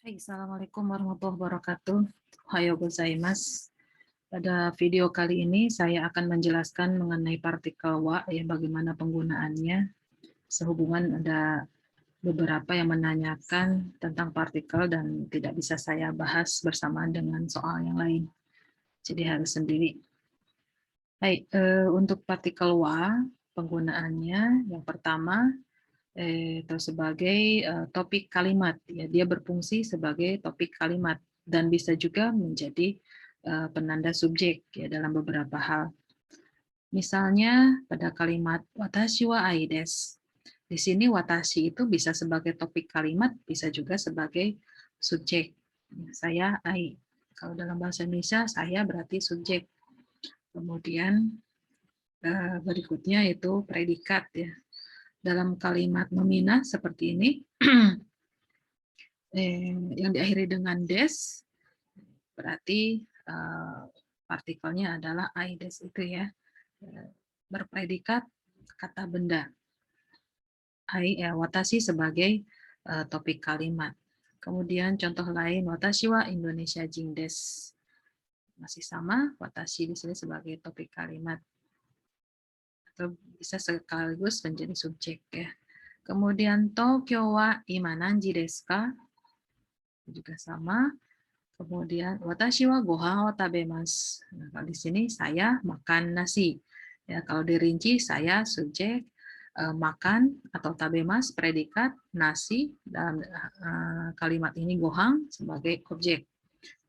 Hai, Assalamualaikum warahmatullahi wabarakatuh. Ohayo gozaimasu. Pada video kali ini saya akan menjelaskan mengenai partikel wa, ya, bagaimana penggunaannya. Sehubungan ada beberapa yang menanyakan tentang partikel dan tidak bisa saya bahas bersamaan dengan soal yang lain. Jadi harus sendiri. Hai, untuk partikel wa, penggunaannya yang pertama atau sebagai topik kalimat, ya, dia berfungsi sebagai topik kalimat dan bisa juga menjadi penanda subjek, ya, dalam beberapa hal. Misalnya pada kalimat watashi wa ai desu. Di sini watashi itu bisa sebagai topik kalimat, bisa juga sebagai subjek. Saya ai. Kalau dalam bahasa Indonesia saya berarti subjek. Kemudian berikutnya itu predikat, ya. Dalam kalimat nominal seperti ini yang diakhiri dengan des, berarti partikelnya adalah aides itu, ya, berpredikat kata benda. Watashi sebagai topik kalimat. Kemudian contoh lain, watashi wa Indonesia jin desu. Masih sama, watashi di sini sebagai topik kalimat. Atau bisa sekaligus menjadi subjek, ya. Kemudian Tokyo wa ima nanji desu ka? Juga sama. Kemudian watashi wa gohan o tabemasu. Nah, kalau di sini saya makan nasi. Ya, kalau dirinci saya subjek, makan atau tabemas predikat, nasi dalam kalimat ini gohan sebagai objek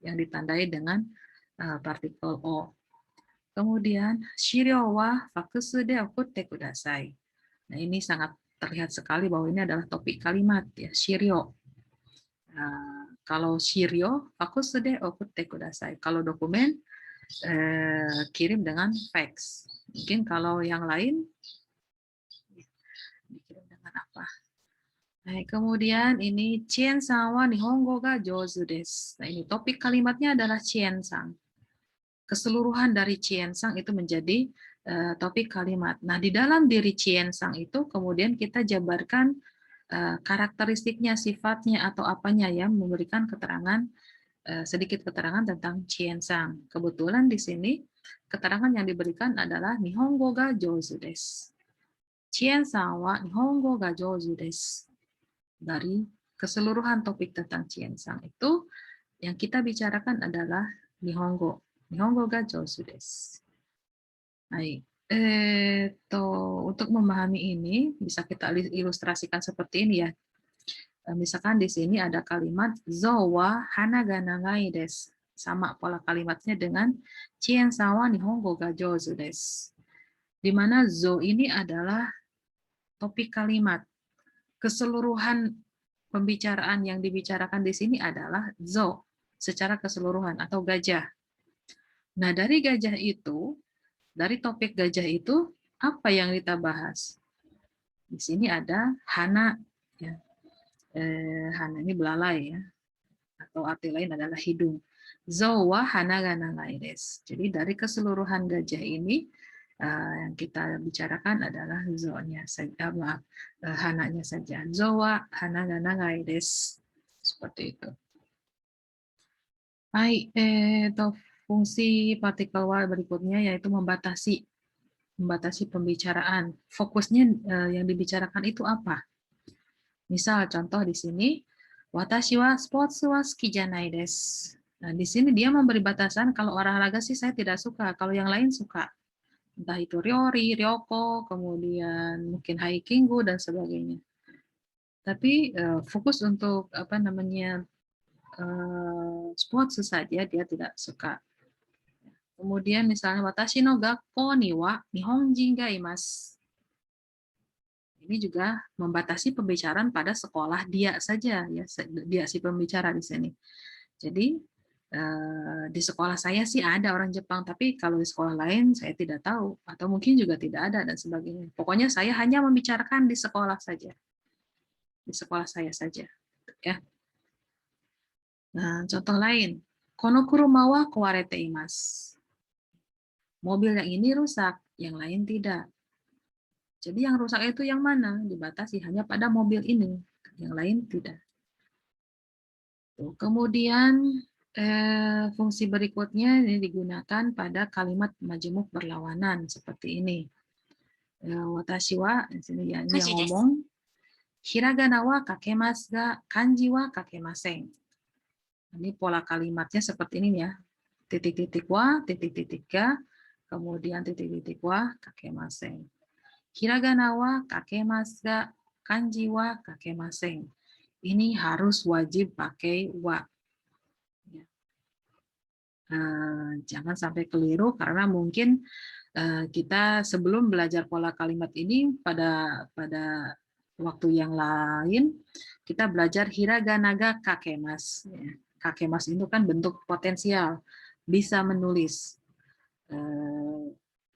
yang ditandai dengan partikel o. Kemudian shiryou wa fakusu de okutte kudasai. Nah, ini sangat terlihat sekali bahwa ini adalah topik kalimat, ya, shiryou. Kalau Shiryo, aku sudah okutte kudasai. Kalau dokumen, kirim dengan fax. Mungkin kalau yang lain, dikirim dengan apa? Nah, kemudian ini Chien-san wa Nihongo ga jouzu desu. Nah, ini topik kalimatnya adalah Chien-san. Keseluruhan dari Chien-san itu menjadi topik kalimat. Nah, di dalam diri Chien-san itu kemudian kita jabarkan karakteristiknya, sifatnya, atau apanya, ya, memberikan keterangan, sedikit keterangan tentang Chien-san. Kebetulan di sini keterangan yang diberikan adalah Nihongo ga jouzu desu. Chien-san wa Nihongo ga jouzu desu. Dari keseluruhan topik tentang Chien-san itu, yang kita bicarakan adalah Nihongo. Nihongo ga jouzu desu. Baik. Untuk memahami ini, bisa kita ilustrasikan seperti ini, ya. Misalkan di sini ada kalimat zo wa hana ga nagai desu. Sama pola kalimatnya dengan chien-san wa nihongo ga jouzu desu. Di mana zo ini adalah topik kalimat. Keseluruhan pembicaraan yang dibicarakan di sini adalah zo secara keseluruhan atau gajah. Nah, dari gajah itu, dari topik gajah itu, apa yang kita bahas? Di sini ada hana, ya. Hana ini belalai, ya, atau arti lain adalah hidung. Zo wa hana ga nagai desu. Jadi dari keseluruhan gajah ini yang kita bicarakan adalah zo-nya saja, hananya saja. Zo wa hana ga nagai desu. Seperti itu. Hai, fungsi partikel wa berikutnya yaitu membatasi pembicaraan. Fokusnya yang dibicarakan itu apa? Misal contoh di sini, watashi wa sports wa suki janai desu. Nah, di sini dia memberi batasan, kalau olahraga sih saya tidak suka, kalau yang lain suka. Entah itu ryori, ryoko, kemudian mungkin hikingu dan sebagainya. Tapi fokus untuk apa namanya sports saja dia tidak suka. Kemudian misalnya watashi no gakko ni wa nihonjin ga imasu. Ini juga membatasi pembicaraan pada sekolah dia saja, ya, dia si pembicara di sini. Jadi di sekolah saya sih ada orang Jepang, tapi kalau di sekolah lain saya tidak tahu, atau mungkin juga tidak ada dan sebagainya. Pokoknya saya hanya membicarakan di sekolah saja, di sekolah saya saja, ya. Nah, contoh lain, kono kuruma wa kawarete imasu. Mobil yang ini rusak, yang lain tidak. Jadi yang rusak itu yang mana? Dibatasi hanya pada mobil ini, yang lain tidak. Tuh, kemudian fungsi berikutnya ini digunakan pada kalimat majemuk berlawanan seperti ini. Watashi wa, di sini ya, ini yang ngomong. Hiragana wa kakemasu ga kanji wa kakemasen. Ini pola kalimatnya seperti ini ya. Titik-titik wa, titik-titik ga, kemudian titik-titik wa, kakemasen. Hiragana wa kakemasu ga kanji wa kakemasen. Ini harus wajib pakai wa. Jangan sampai keliru karena mungkin kita sebelum belajar pola kalimat ini pada waktu yang lain kita belajar hiragana ga kakemas. Kakemas itu kan bentuk potensial, bisa menulis,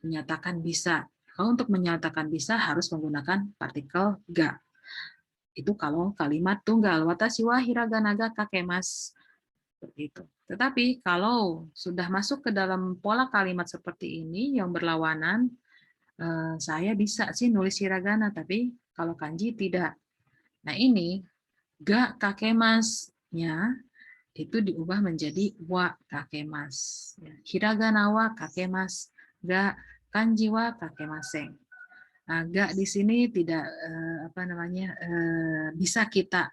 menyatakan bisa. Kalau untuk menyatakan bisa harus menggunakan partikel ga. Itu kalau kalimat tunggal. Watashi wa hiragana ga kakemas. Seperti itu. Tetapi kalau sudah masuk ke dalam pola kalimat seperti ini yang berlawanan, saya bisa sih nulis hiragana, tapi kalau kanji tidak. Nah ini ga kakemas-nya itu diubah menjadi wa kakemas. Hiragana wa kakemas, ga kanji wa kakemasen. Nah, ga di sini tidak bisa kita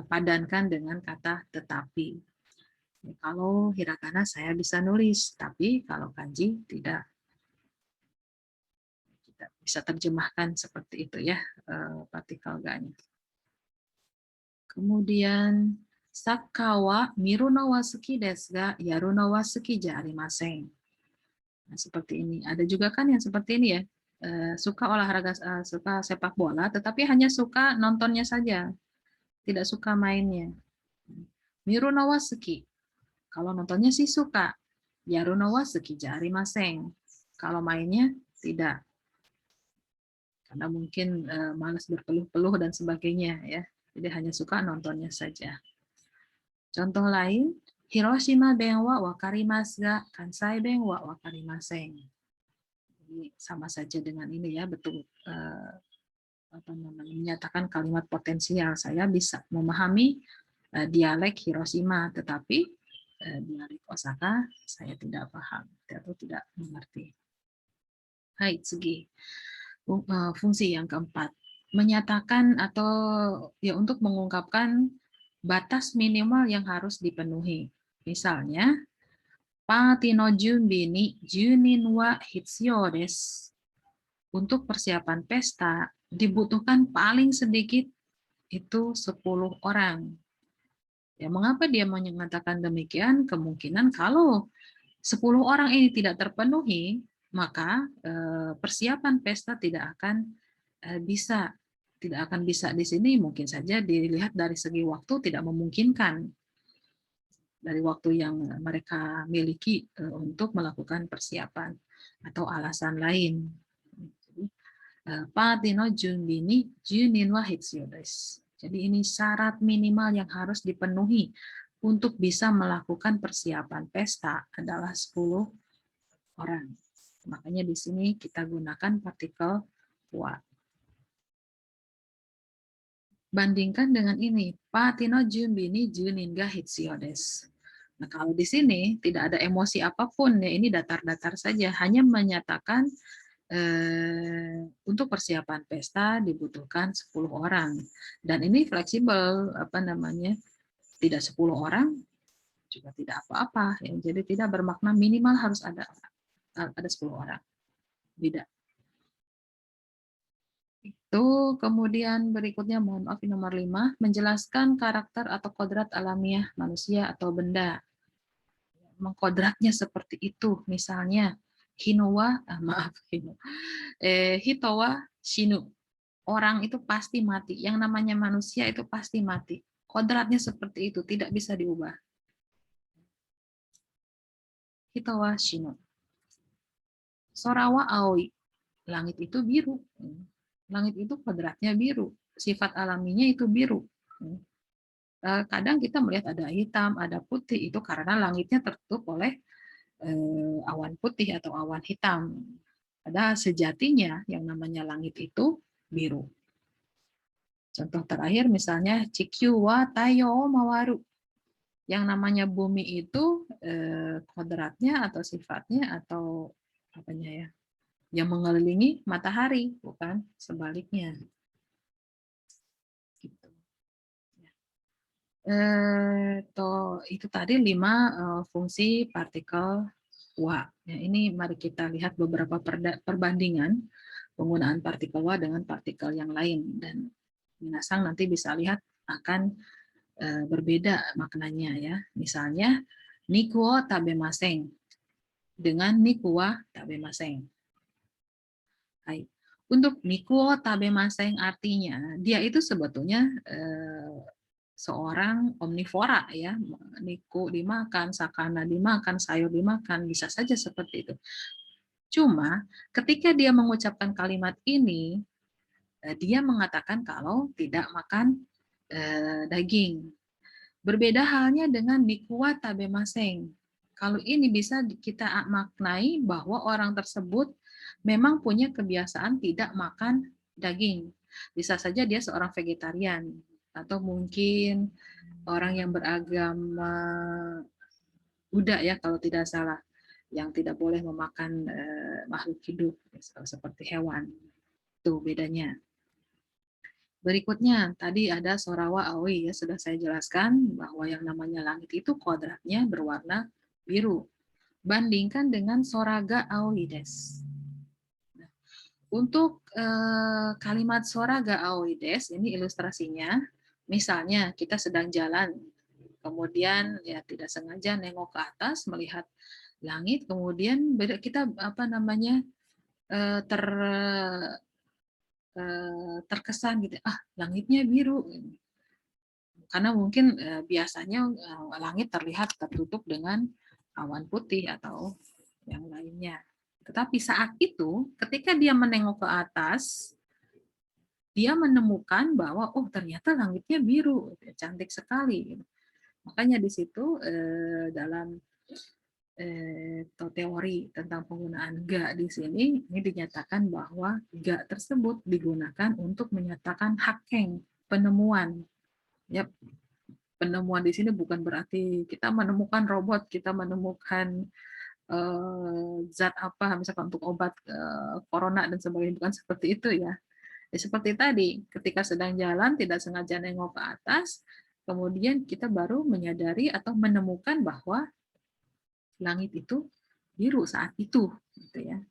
padankan dengan kata tetapi. Kalau hiragana saya bisa nulis, tapi kalau kanji tidak. Kita bisa terjemahkan seperti itu ya, partikel ga-nya. Kemudian saka wa miru no wa suki desu ga yaru no wa suki ja arimasen. Nah, seperti ini. Ada juga kan yang seperti ini ya. Suka olahraga, suka sepak bola, tetapi hanya suka nontonnya saja, tidak suka mainnya. Miru no wa suki. Kalau nontonnya sih suka. Yaru no wa suki ja arimasen. Kalau mainnya tidak. Karena mungkin malas berpeluh-peluh dan sebagainya ya. Jadi hanya suka nontonnya saja. Contoh lain, Hiroshima ben wa wakarimasu ga Kansai ben wa wakarimasen. Jadi sama saja dengan ini ya, betul menyatakan kalimat potensial. Saya bisa memahami dialek Hiroshima, tetapi dialek Osaka saya tidak paham atau tidak mengerti. Hai, tsugi. Fungsi yang keempat, menyatakan atau ya untuk mengungkapkan batas minimal yang harus dipenuhi. Misalnya, party no junbi ni junin wa hitsuyou desu. Untuk persiapan pesta dibutuhkan paling sedikit itu 10 orang. Ya, mengapa dia mengatakan demikian? Kemungkinan kalau 10 orang ini tidak terpenuhi, maka persiapan pesta tidak akan bisa. Tidak akan bisa di sini, mungkin saja dilihat dari segi waktu tidak memungkinkan. Dari waktu yang mereka miliki untuk melakukan persiapan atau alasan lain. Party no junbi ni junin wa hitsuyou desu. Jadi ini syarat minimal yang harus dipenuhi untuk bisa melakukan persiapan pesta adalah 10 orang. Makanya di sini kita gunakan partikel wa. Bandingkan dengan ini, party no junbi ni junin ga hitsuyou desu. Nah, kalau di sini tidak ada emosi apapun ya, ini datar-datar saja, hanya menyatakan untuk persiapan pesta dibutuhkan 10 orang. Dan ini fleksibel, tidak 10 orang juga tidak apa-apa. Ya. Jadi tidak bermakna minimal harus ada 10 orang. Tidak. Itu kemudian berikutnya, mohon maaf, nomor 5, menjelaskan karakter atau kodrat alamiah manusia atau benda. Mengkodratnya seperti itu, misalnya hitowa shinu. Orang itu pasti mati. Yang namanya manusia itu pasti mati. Kodratnya seperti itu, tidak bisa diubah. Hitowa shinu. Sorawa aoi. Langit itu biru. Langit itu kodratnya biru. Sifat alaminya itu biru. Kadang kita melihat ada hitam, ada putih. Itu karena langitnya tertutup oleh awan putih atau awan hitam. Padahal sejatinya yang namanya langit itu biru. Contoh terakhir misalnya Chikyu wa Taiyo o mawaru. Yang namanya bumi itu kodratnya atau sifatnya atau apanya ya, yang mengelilingi matahari, bukan sebaliknya. Gitu. Itu tadi 5 fungsi partikel uap. Ya, ini mari kita lihat beberapa perbandingan penggunaan partikel uap dengan partikel yang lain, dan minasang nanti bisa lihat akan berbeda maknanya ya. Misalnya Nikuo tabemaseng dengan Nikuwa tabemaseng. Hai. Untuk Nikuo tabemaseng artinya dia itu sebetulnya seorang omnivora ya. Niku dimakan, sakana dimakan, sayur dimakan, bisa saja seperti itu. Cuma ketika dia mengucapkan kalimat ini, dia mengatakan kalau tidak makan daging. Berbeda halnya dengan Nikuwa tabemaseng. Kalau ini bisa kita maknai bahwa orang tersebut memang punya kebiasaan tidak makan daging. Bisa saja dia seorang vegetarian, atau mungkin orang yang beragama Buddha ya kalau tidak salah, yang tidak boleh memakan makhluk hidup seperti hewan. Itu bedanya. Berikutnya, tadi ada Sorawa Aoi, ya sudah saya jelaskan bahwa yang namanya langit itu kodratnya berwarna biru. Bandingkan dengan Soraga Aoi des. Nah, untuk kalimat Soraga Aoi des, ini ilustrasinya, misalnya kita sedang jalan, kemudian ya tidak sengaja nengok ke atas melihat langit, kemudian kita apa namanya terkesan gitu, langitnya biru, karena mungkin biasanya langit terlihat tertutup dengan awan putih atau yang lainnya. Tetapi saat itu, ketika dia menengok ke atas, dia menemukan bahwa oh ternyata langitnya biru, cantik sekali. Makanya di situ dalam teori tentang penggunaan ga di sini, ini dinyatakan bahwa ga tersebut digunakan untuk menyatakan hakeng, penemuan. Ya, penemuan di sini bukan berarti kita menemukan robot, kita menemukan zat apa, misalkan untuk obat corona dan sebagainya, bukan seperti itu ya. Ya seperti tadi, ketika sedang jalan tidak sengaja nengok ke atas, kemudian kita baru menyadari atau menemukan bahwa langit itu biru saat itu, gitu ya.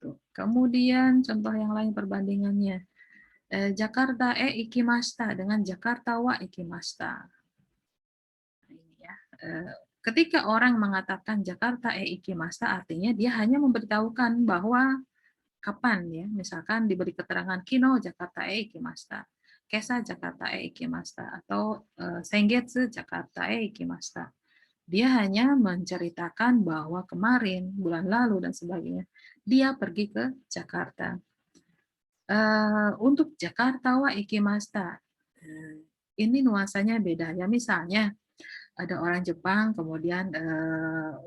Tuh. Kemudian contoh yang lain perbandingannya. Jakarta ikimashita dengan Jakarta wa ikimashita. Ini ya. Ketika orang mengatakan Jakarta ikimashita, artinya dia hanya memberitahukan bahwa kapan ya. Misalkan diberi keterangan Kino Jakarta ikimashita, Kesa Jakarta ikimashita, atau Sengetsu Jakarta ikimashita. Dia hanya menceritakan bahwa kemarin, bulan lalu, dan sebagainya, dia pergi ke Jakarta. Untuk Jakarta wa ikimashita, ini nuansanya beda. Ya, misalnya, ada orang Jepang, kemudian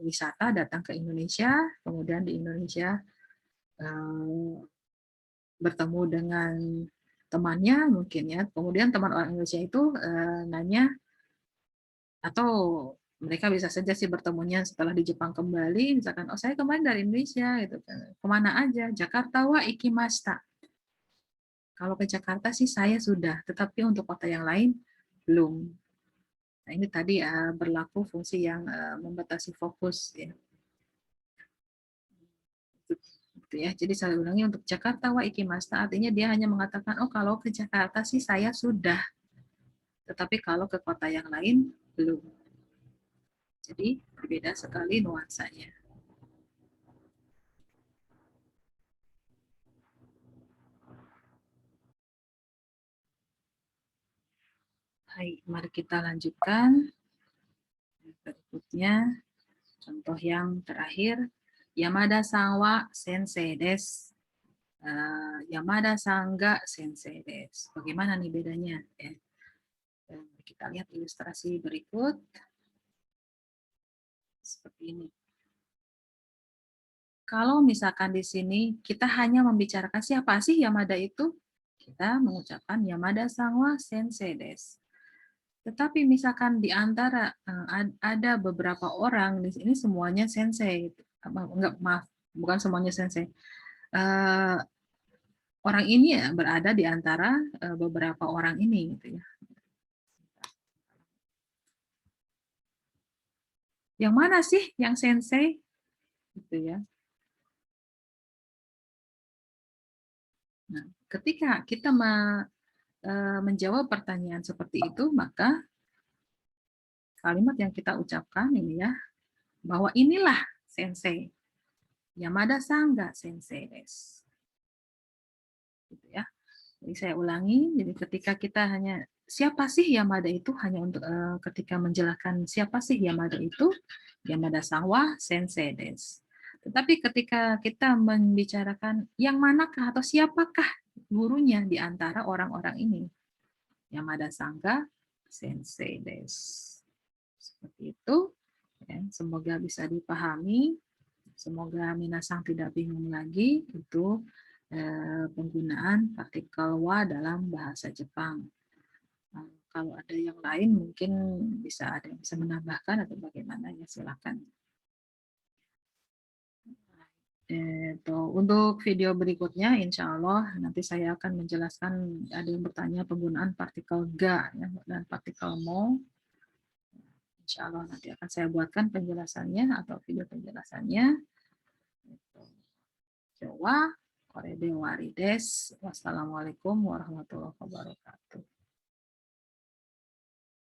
wisata datang ke Indonesia, kemudian di Indonesia bertemu dengan temannya mungkin ya, kemudian teman orang Indonesia itu nanya, atau mereka bisa saja sih bertemunya setelah di Jepang kembali, misalkan, oh saya kemarin dari Indonesia, gitu kan, kemana aja, Jakarta wa ikimashita. Kalau ke Jakarta sih saya sudah, tetapi untuk kota yang lain belum. Nah ini tadi berlaku fungsi yang membatasi fokus ya. Gitu ya. Jadi saya ulangi, untuk Jakarta wa ikimashita artinya dia hanya mengatakan, oh kalau ke Jakarta sih saya sudah, tetapi kalau ke kota yang lain belum. Jadi berbeda sekali nuansanya. Baik, mari kita lanjutkan. Berikutnya, contoh yang terakhir, Yamada-san wa sensei desu. Yamada-san ga sensei desu. Bagaimana nih bedanya? Ya. Kita lihat ilustrasi berikut. Seperti ini. Kalau misalkan di sini kita hanya membicarakan siapa sih Yamada itu, kita mengucapkan Yamada-san wa sensei desu. Tetapi misalkan di antara ada beberapa orang di sini semuanya sensei, enggak, maaf, bukan semuanya sensei. Orang ini ya berada di antara beberapa orang ini, gitu ya. Yang mana sih yang sensei? Gitu ya. Nah, ketika kita menjawab pertanyaan seperti itu, maka kalimat yang kita ucapkan ini ya, bahwa inilah sensei. Yamada Sangga sensei des. Gitu ya. Jadi saya ulangi, jadi ketika kita hanya siapa sih Yamada itu, hanya untuk ketika menjelaskan siapa sih Yamada itu, Yamada Sawa sensei des. Tetapi ketika kita membicarakan yang manakah atau siapakah gurunya di antara orang-orang ini, Yamada Sangga sensei des. Seperti itu. Ya, semoga bisa dipahami. Semoga minasang tidak bingung lagi itu penggunaan partikel wa dalam bahasa Jepang. Kalau ada yang lain mungkin ada yang bisa menambahkan atau bagaimana, ya silakan. Untuk video berikutnya, insya Allah nanti saya akan menjelaskan, ada yang bertanya penggunaan partikel ga ya, dan partikel mo. Insya Allah nanti akan saya buatkan penjelasannya atau video penjelasannya. Jawa, Korede Warides. Wassalamualaikum warahmatullahi wabarakatuh.